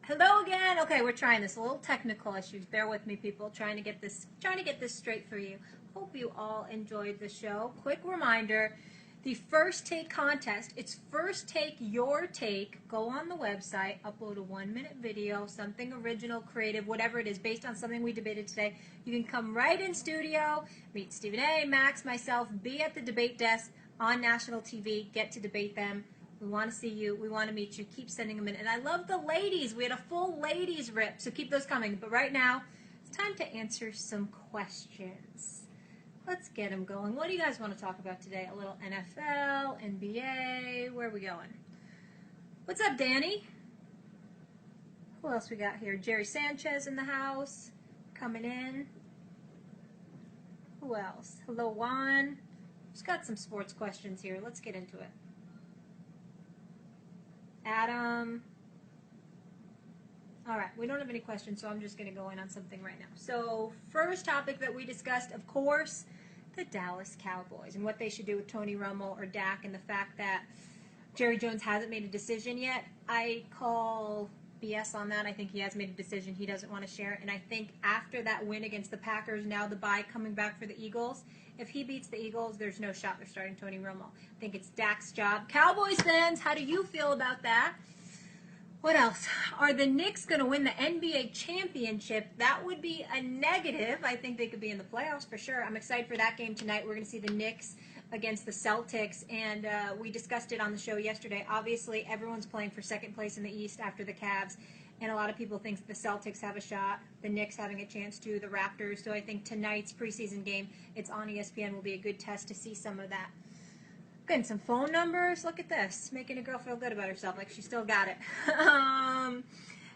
Hello again. Okay, we're trying this. A little technical issues. Bear with me, people. Trying to get this straight for you. Hope you all enjoyed the show. Quick reminder, the first take contest, it's first take your take. Go on the website, upload a 1-minute video, something original, creative, whatever it is, based on something we debated today. You can come right in studio, meet Stephen A., Max, myself, be at the debate desk on national TV, get to debate them. We want to see you. We want to meet you. Keep sending them in. And I love the ladies. We had a full ladies rip, so keep those coming. But right now, it's time to answer some questions. Let's get them going. What do you guys want to talk about today? A little NFL, NBA. Where are we going? What's up, Danny? Who else we got here? Jerry Sanchez in the house. Coming in. Who else? Hello, Juan. Just got some sports questions here. Let's get into it. Adam. All right, we don't have any questions, so I'm just going to go in on something right now. So first topic that we discussed, of course, the Dallas Cowboys and what they should do with Tony Romo or Dak, and the fact that Jerry Jones hasn't made a decision yet. I call BS on that. I think he has made a decision. He doesn't want to share it. And I think after that win against the Packers, now the bye coming back for the Eagles, if he beats the Eagles, there's no shot they're starting Tony Romo. I think it's Dak's job. Cowboys fans, how do you feel about that? What else? Are the Knicks going to win the NBA championship? That would be a negative. I think they could be in the playoffs for sure. I'm excited for that game tonight. We're going to see the Knicks against the Celtics, and we discussed it on the show yesterday. Obviously, everyone's playing for second place in the East after the Cavs, and a lot of people think the Celtics have a shot, the Knicks having a chance to, the Raptors. So I think tonight's preseason game, it's on ESPN, will be a good test to see some of that. Getting some phone numbers. Look at this. Making a girl feel good about herself, like she still got it. How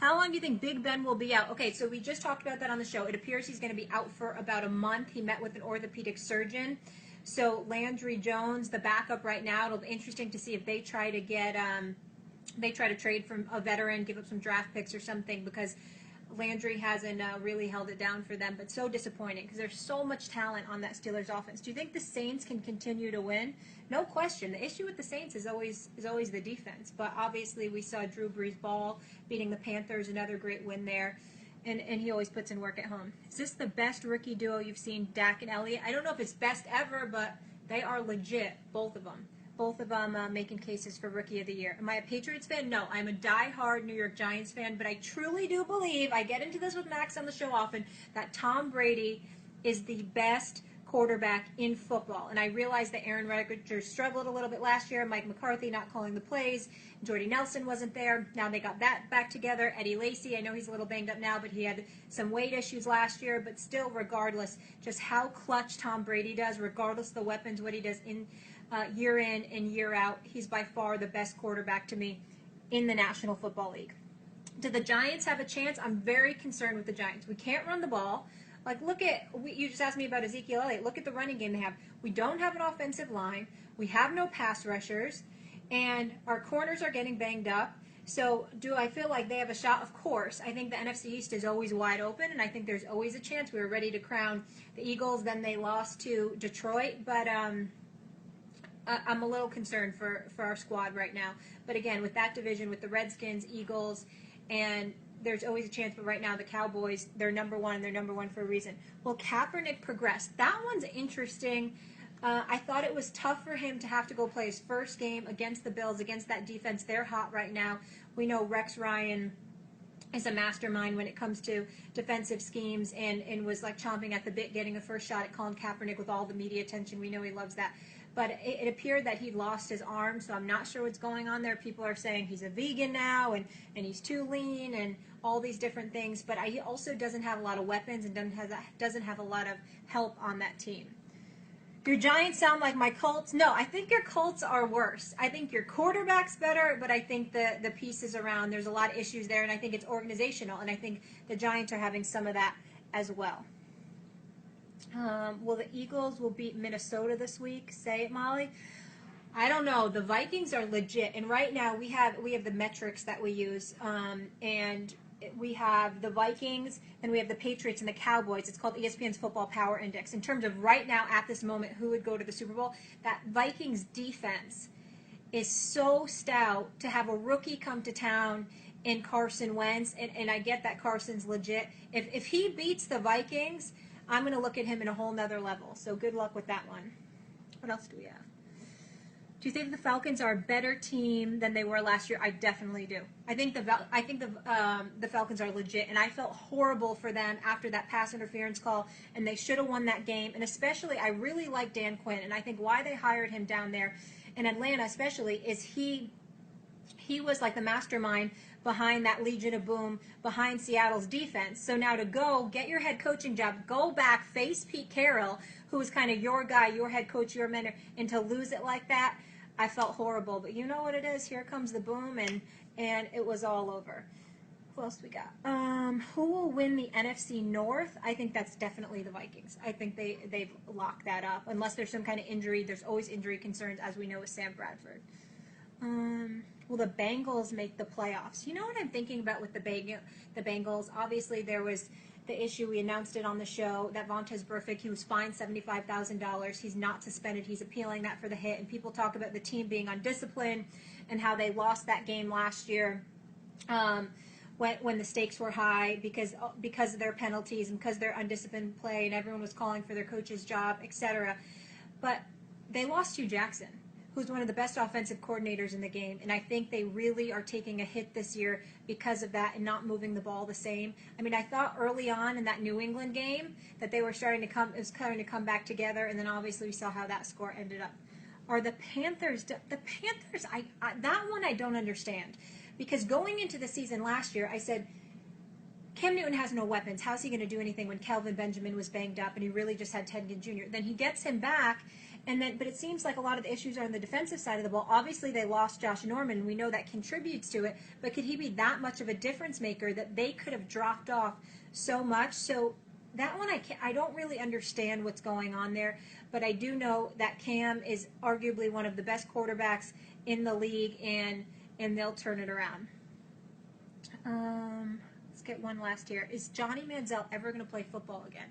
long do you think Big Ben will be out? Okay, so we just talked about that on the show. It appears he's going to be out for about a month. He met with an orthopedic surgeon. So Landry Jones, the backup right now, it'll be interesting to see if they try to get, they try to trade from a veteran, give up some draft picks or something, because Landry hasn't really held it down for them. But so disappointing because there's so much talent on that Steelers offense. Do you think the Saints can continue to win? No question. The issue with the Saints is always the defense. But obviously we saw Drew Brees ball beating the Panthers, another great win there. And he always puts in work at home. Is this the best rookie duo you've seen, Dak and Elliott? I don't know if it's best ever, but they are legit, both of them. Both of them making cases for Rookie of the Year. Am I a Patriots fan? No, I'm a diehard New York Giants fan, but I truly do believe, I get into this with Max on the show often, that Tom Brady is the best quarterback in football. And I realize that Aaron Rodgers struggled a little bit last year, Mike McCarthy not calling the plays, Jordy Nelson wasn't there. Now they got that back together. Eddie Lacy, I know he's a little banged up now, but he had some weight issues last year. But still, regardless, just how clutch Tom Brady does, regardless of the weapons, what he does in and year out, he's by far the best quarterback to me in the National Football League. Do the Giants have a chance? I'm very concerned with the Giants. We can't run the ball. Like, look at, you just asked me about Ezekiel Elliott. Look at the running game they have. We don't have an offensive line. We have no pass rushers. And our corners are getting banged up. So do I feel like they have a shot? Of course. I think the NFC East is always wide open, and I think there's always a chance. We were ready to crown the Eagles. Then they lost to Detroit. But I'm a little concerned for our squad right now. But again, with that division, with the Redskins, Eagles, and there's always a chance. But right now, the Cowboys, they're number one, and they're number one for a reason. Will Kaepernick progress? That one's interesting. I thought it was tough for him to have to go play his first game against the Bills, against that defense. They're hot right now. We know Rex Ryan is a mastermind when it comes to defensive schemes, and was like chomping at the bit getting a first shot at Colin Kaepernick with all the media attention. We know he loves that. But it appeared that he lost his arm, so I'm not sure what's going on there. People are saying he's a vegan now, and he's too lean, and all these different things. But he also doesn't have a lot of weapons and doesn't have a lot of help on that team. Your Giants sound like my Colts. No, I think your Colts are worse. I think your quarterback's better, but I think the pieces around, there's a lot of issues there, and I think it's organizational, and I think the Giants are having some of that as well. Will the Eagles beat Minnesota this week? Say it, Molly. I don't know. The Vikings are legit, and right now we have the metrics that we use, and we have the Vikings, and we have the Patriots and the Cowboys. It's called ESPN's Football Power Index. In terms of right now, at this moment, who would go to the Super Bowl, that Vikings defense is so stout to have a rookie come to town in Carson Wentz, and I get that Carson's legit. If he beats the Vikings, I'm going to look at him in a whole nother level. So good luck with that one. What else do we have? Do you think the Falcons are a better team than they were last year? I definitely do. I think the Falcons are legit, and I felt horrible for them after that pass interference call, and they should have won that game. And especially, I really like Dan Quinn, and I think why they hired him down there in Atlanta, especially, is he was like the mastermind behind that Legion of Boom, behind Seattle's defense. So now to go get your head coaching job, go back, face Pete Carroll, who was kind of your guy, your head coach, your mentor, and to lose it like that, I felt horrible. But you know what it is? Here comes the boom, and it was all over. Who else we got? Who will win the NFC North? I think that's definitely the Vikings. I think they've locked that up. Unless there's some kind of injury. There's always injury concerns, as we know with Sam Bradford. Will the Bengals make the playoffs? You know what I'm thinking about with the Bengals? Obviously, there was the issue. We announced it on the show that Vontaze Burfict, he was fined $75,000. He's not suspended. He's appealing that for the hit. And people talk about the team being undisciplined and how they lost that game last year when the stakes were high because of their penalties and because of their undisciplined play, and everyone was calling for their coach's job, etc. But they lost Hugh Jackson, who's one of the best offensive coordinators in the game. And I think they really are taking a hit this year because of that and not moving the ball the same. I mean, I thought early on in that New England game that they were starting to come back together, and then obviously we saw how that score ended up. Are the Panthers, that one I don't understand. Because going into the season last year, I said, Cam Newton has no weapons. How's he going to do anything when Kelvin Benjamin was banged up and he really just had Ted Ginn Jr.? Then he gets him back. But it seems like a lot of the issues are on the defensive side of the ball. Obviously, they lost Josh Norman, and we know that contributes to it. But could he be that much of a difference maker that they could have dropped off so much? So that one, I don't really understand what's going on there. But I do know that Cam is arguably one of the best quarterbacks in the league, and they'll turn it around. Let's get one last here. Is Johnny Manziel ever going to play football again?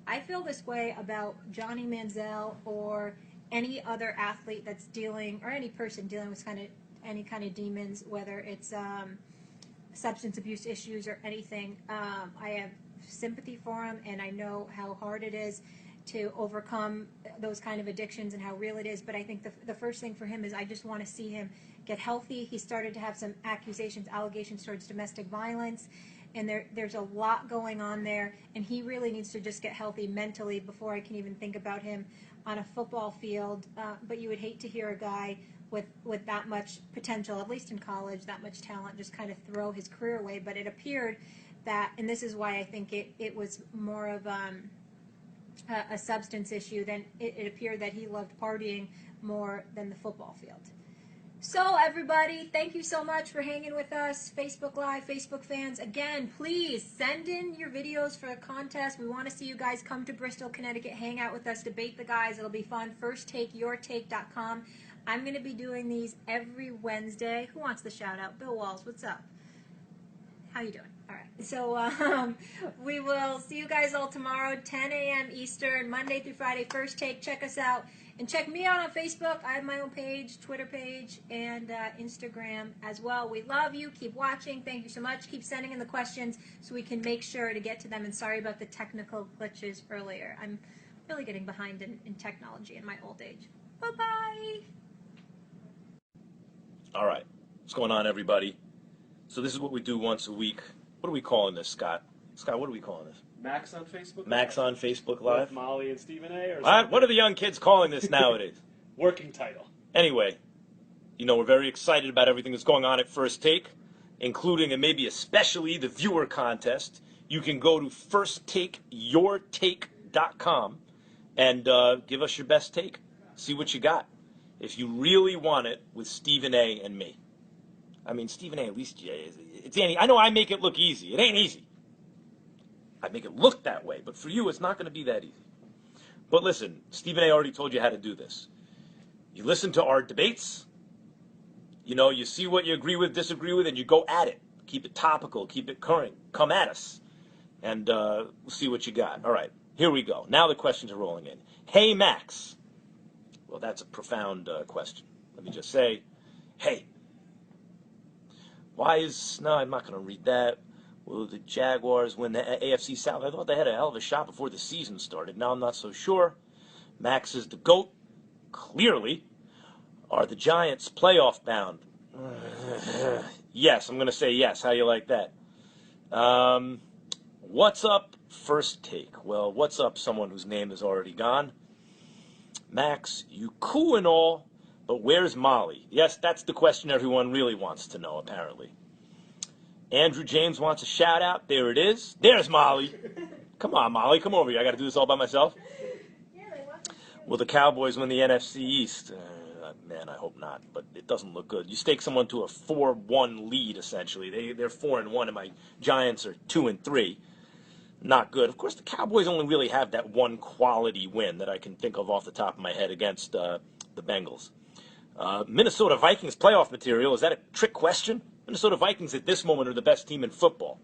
I feel this way about Johnny Manziel or any other athlete that's dealing, or any person dealing with any kind of demons, whether it's substance abuse issues or anything. I have sympathy for him, and I know how hard it is to overcome those kind of addictions and how real it is. But I think the first thing for him is I just want to see him get healthy. He started to have some allegations towards domestic violence. And there's a lot going on there, and he really needs to just get healthy mentally before I can even think about him on a football field. But you would hate to hear a guy with that much potential, at least in college, that much talent, just kind of throw his career away. But it appeared that, and this is why I think it was more of a substance issue, than it appeared that he loved partying more than the football field. So everybody, thank you so much for hanging with us. Facebook Live, Facebook fans, again, please send in your videos for a contest. We want to see you guys come to Bristol, Connecticut, hang out with us, debate the guys. It'll be fun. FirstTakeYourTake.com. I'm going to be doing these every Wednesday. Who wants the shout out? Bill Walls, what's up? How you doing? All right. So we will see you guys all tomorrow, 10 a.m. Eastern, Monday through Friday. First Take. Check us out. And check me out on Facebook. I have my own page, Twitter page, and Instagram as well. We love you. Keep watching. Thank you so much. Keep sending in the questions so we can make sure to get to them. And sorry about the technical glitches earlier. I'm really getting behind in technology in my old age. Bye-bye. All right. What's going on, everybody? So this is what we do once a week. What are we calling this, Scott? Scott, what are we calling this? Max on Facebook? Max on Facebook Live? With Molly and Stephen A? Or What are the young kids calling this nowadays? Working title. Anyway, you know, we're very excited about everything that's going on at First Take, including and maybe especially the viewer contest. You can go to FirstTakeYourTake.com and give us your best take. See what you got. If you really want it with Stephen A. and me. I mean, Stephen A., at least it's I know I make it look easy. It ain't easy. I make it look that way, but for you, it's not going to be that easy. But listen, Stephen A. already told you how to do this. You listen to our debates. You know, you see what you agree with, disagree with, and you go at it. Keep it topical. Keep it current. Come at us. And we'll see what you got. All right, here we go. Now the questions are rolling in. Hey, Max. Well, that's a profound question. Let me just say, hey. No, I'm not going to read that. Will the Jaguars win the AFC South? I thought they had a hell of a shot before the season started. Now I'm not so sure. Max is the GOAT. Clearly. Are the Giants playoff bound? Yes, I'm going to say yes. How you like that? What's up? First take. Well, what's up, someone whose name is already gone? Max, you cool and all, but where's Molly? Yes, that's the question everyone really wants to know, apparently. Andrew James wants a shout-out. There it is. There's Molly. Come on, Molly. Come over here. I got to do this all by myself? Yeah, they want to. Will the Cowboys win the NFC East? Man, I hope not, but it doesn't look good. You stake someone to a 4-1 lead, essentially. They're 4-1, and my Giants are 2-3. Not good. Of course, the Cowboys only really have that one quality win that I can think of off the top of my head against the Bengals. Minnesota Vikings playoff material. Is that a trick question? Minnesota Vikings at this moment are the best team in football.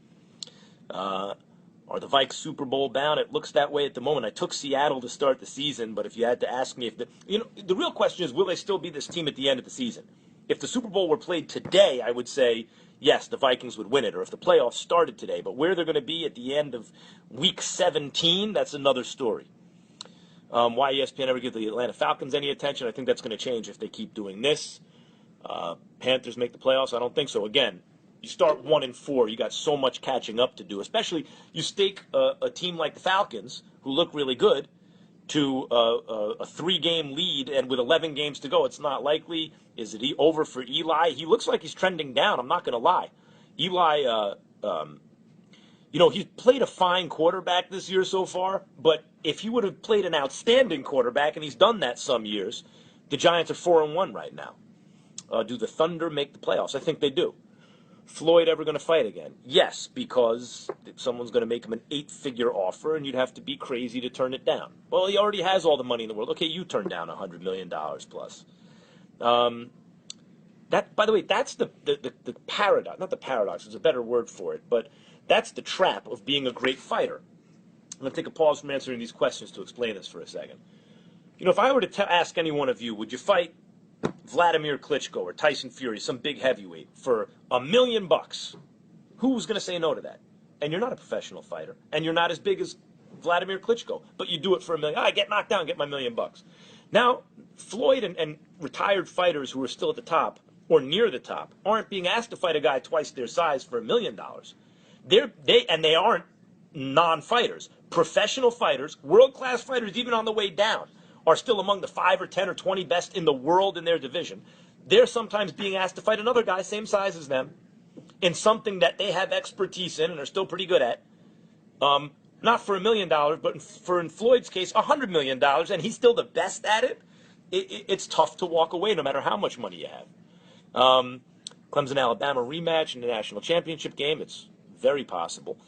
Are the Vikes Super Bowl bound? It looks that way at the moment. I took Seattle to start the season, but if you had to ask me if the real question is, will they still be this team at the end of the season? If the Super Bowl were played today, I would say, yes, the Vikings would win it, or if the playoffs started today. But where they're going to be at the end of Week 17, that's another story. Why ESPN ever give the Atlanta Falcons any attention? I think that's going to change if they keep doing this. Panthers make the playoffs? I don't think so. Again, you start 1-4, you got so much catching up to do. Especially, you stake a team like the Falcons, who look really good, to a 3-game lead, and with 11 games to go, it's not likely. Is it over for Eli? He looks like he's trending down, I'm not going to lie. Eli, he's played a fine quarterback this year so far, but if he would have played an outstanding quarterback, and he's done that some years, the Giants are 4-1 right now. Do the Thunder make the playoffs? I think they do. Floyd ever going to fight again? Yes, because someone's going to make him an 8-figure offer, and you'd have to be crazy to turn it down. Well, he already has all the money in the world. Okay, you turn down $100 million plus. That, by the way, that's the paradox. Not the paradox. There's a better word for it, but that's the trap of being a great fighter. I'm going to take a pause from answering these questions to explain this for a second. If I were to ask any one of you, would you fight Vladimir Klitschko or Tyson Fury, some big heavyweight, for $1 million? Who's going to say no to that? And you're not a professional fighter, and you're not as big as Vladimir Klitschko, but you do it for $1 million. I get knocked down, get my $1 million. Now, Floyd and retired fighters who are still at the top or near the top aren't being asked to fight a guy twice their size for $1 million. They aren't non-fighters. Professional fighters, world-class fighters, even on the way down, are still among the 5 or 10 or 20 best in the world in their division. They're sometimes being asked to fight another guy same size as them in something that they have expertise in and are still pretty good at. Not for $1 million, but in Floyd's case, $100 million, and he's still the best at it. It's tough to walk away no matter how much money you have. Clemson-Alabama rematch in the national championship game. It's very possible.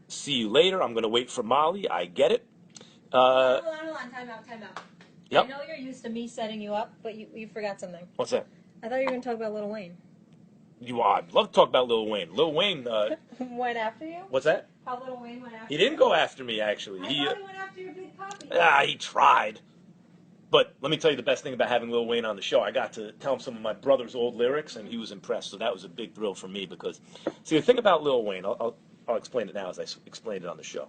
See you later. I'm going to wait for Molly. I get it. Hold on. Time out. Yep. I know you're used to me setting you up, but you forgot something. What's that? I thought you were going to talk about Lil Wayne. I'd love to talk about Lil Wayne. Lil Wayne... Went after you? What's that? How Lil Wayne went after you? He didn't go after me, actually. I thought he went after your big puppy. He tried. But let me tell you the best thing about having Lil Wayne on the show. I got to tell him some of my brother's old lyrics, and he was impressed. So that was a big thrill for me because... See, the thing about Lil Wayne, I'll explain it now as I explained it on the show.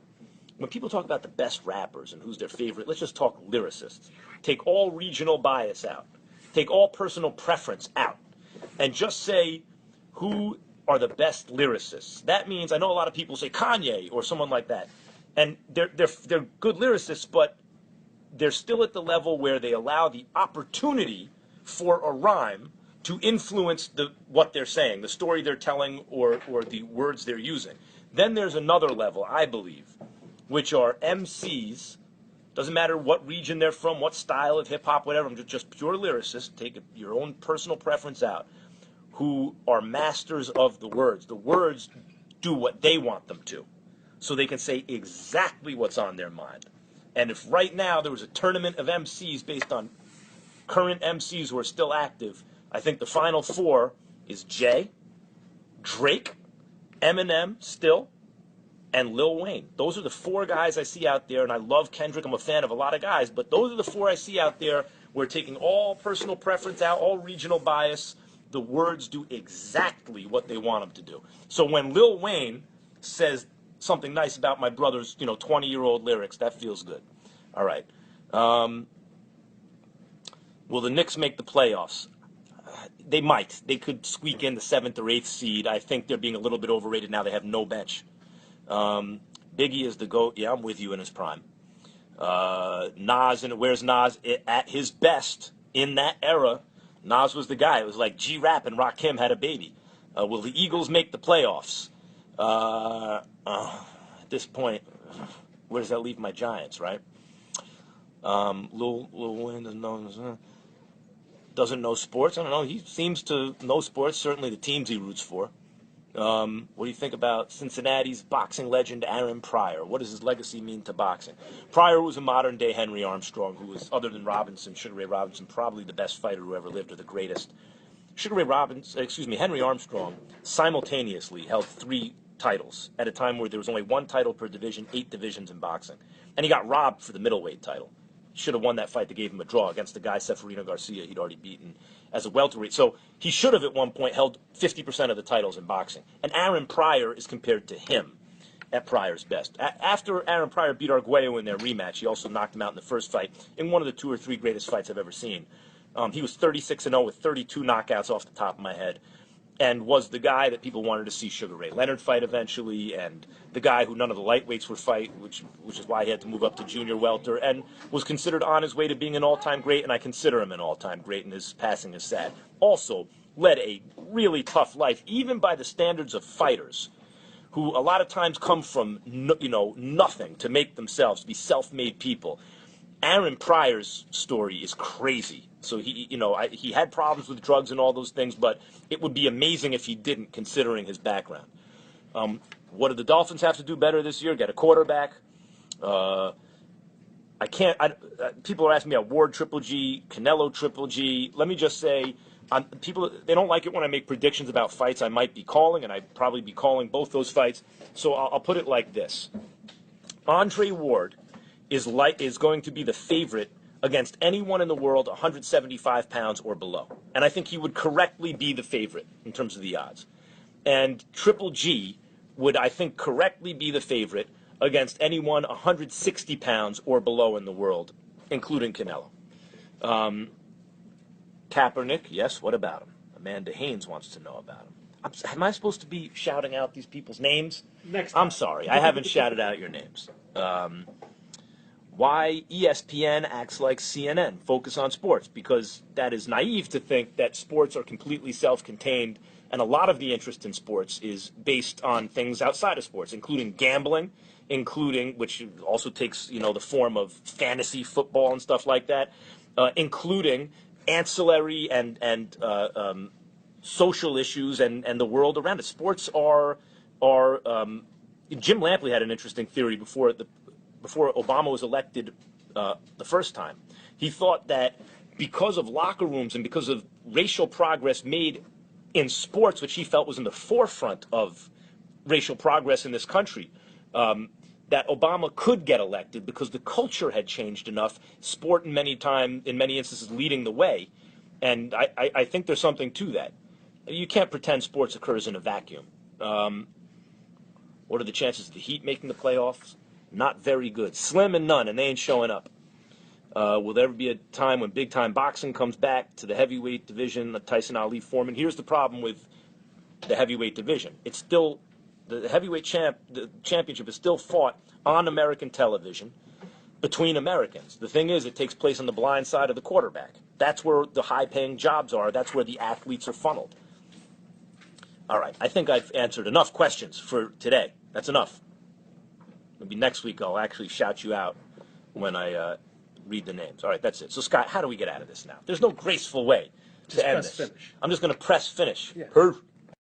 When people talk about the best rappers and who's their favorite, let's just talk lyricists. Take all regional bias out. Take all personal preference out. And just say who are the best lyricists. That means, I know a lot of people say Kanye or someone like that. And they're good lyricists, but they're still at the level where they allow the opportunity for a rhyme to influence what they're saying, the story they're telling, or the words they're using. Then there's another level, I believe, which are MCs, doesn't matter what region they're from, what style of hip-hop, whatever, I'm just pure lyricists, take your own personal preference out, who are masters of the words. The words do what they want them to, so they can say exactly what's on their mind. And if right now there was a tournament of MCs based on current MCs who are still active, I think the final 4 is Jay, Drake, Eminem still, and Lil Wayne. Those are the 4 guys I see out there, and I love Kendrick. I'm a fan of a lot of guys, but those are the 4 I see out there. We're taking all personal preference out, all regional bias. the words do exactly what they want them to do. So when Lil Wayne says something nice about my brother's, 20-year-old lyrics, that feels good. All right. Will the Knicks make the playoffs? They might. They could squeak in the 7th or 8th seed. I think they're being a little bit overrated now. They have no bench. Biggie is the GOAT. Yeah, I'm with you in his prime. Nas, and where's Nas at his best in that era? Nas was the guy. It was like G-Rap and Rakim had a baby. Will the Eagles make the playoffs? At this point, where does that leave my Giants, right? Lil Wayne doesn't know sports. I don't know. He seems to know sports, certainly the teams he roots for. What do you think about Cincinnati's boxing legend Aaron Pryor? What does his legacy mean to boxing? Pryor was a modern-day Henry Armstrong, who was, other than Sugar Ray Robinson, probably the best fighter who ever lived, or the greatest. Henry Armstrong simultaneously held 3 titles at a time where there was only 1 title per division, 8 divisions in boxing. And he got robbed for the middleweight title. Should have won that fight that gave him a draw against the guy, Seferino Garcia, he'd already beaten as a welterweight. So he should have at one point held 50% of the titles in boxing. And Aaron Pryor is compared to him at Pryor's best. After Aaron Pryor beat Arguello in their rematch, he also knocked him out in the first fight in one of the 2 or 3 greatest fights I've ever seen. He was 36-0 with 32 knockouts off the top of my head, and was the guy that people wanted to see Sugar Ray Leonard fight eventually, and the guy who none of the lightweights would fight, which is why he had to move up to junior welter, and was considered on his way to being an all-time great, and I consider him an all-time great, and his passing is sad. Also led a really tough life, even by the standards of fighters, who a lot of times come from nothing to make themselves, to be self-made people. Aaron Pryor's story is crazy. So he had problems with drugs and all those things, but it would be amazing if he didn't, considering his background. What do the Dolphins have to do better this year? Get a quarterback. People are asking me about Ward Triple G, Canelo Triple G. Let me just say, they don't like it when I make predictions about fights I might be calling, and I'd probably be calling both those fights. So I'll put it like this: Andre Ward is going to be the favorite against anyone in the world 175 pounds or below. And I think he would correctly be the favorite in terms of the odds. And Triple G would, I think, correctly be the favorite against anyone 160 pounds or below in the world, including Canelo. Kaepernick, yes, what about him? Amanda Haynes wants to know about him. Am I supposed to be shouting out these people's names? Next time. I'm sorry, I haven't shouted out your names. Why ESPN acts like CNN, focus on sports, because that is naive to think that sports are completely self-contained, and a lot of the interest in sports is based on things outside of sports, including gambling, which also takes, the form of fantasy football and stuff like that, including ancillary and social issues and the world around it. Sports are Jim Lampley had an interesting theory before Obama was elected the first time. He thought that because of locker rooms and because of racial progress made in sports, which he felt was in the forefront of racial progress in this country, that Obama could get elected because the culture had changed enough, sport in many instances leading the way. And I think there's something to that. You can't pretend sports occurs in a vacuum. What are the chances of the Heat making the playoffs? Not very good. Slim and none, and they ain't showing up. Will there ever be a time when big-time boxing comes back to the heavyweight division, Tyson Ali Foreman? Here's the problem with the heavyweight division. It's still, the heavyweight championship is still fought on American television between Americans. The thing is, it takes place on the blind side of the quarterback. That's where the high-paying jobs are. That's where the athletes are funneled. All right, I think I've answered enough questions for today. That's enough. Maybe next week I'll actually shout you out when I read the names. All right, that's it. So, Scott, how do we get out of this now? There's no graceful way to end this. Finish. I'm just going to press finish. Yeah.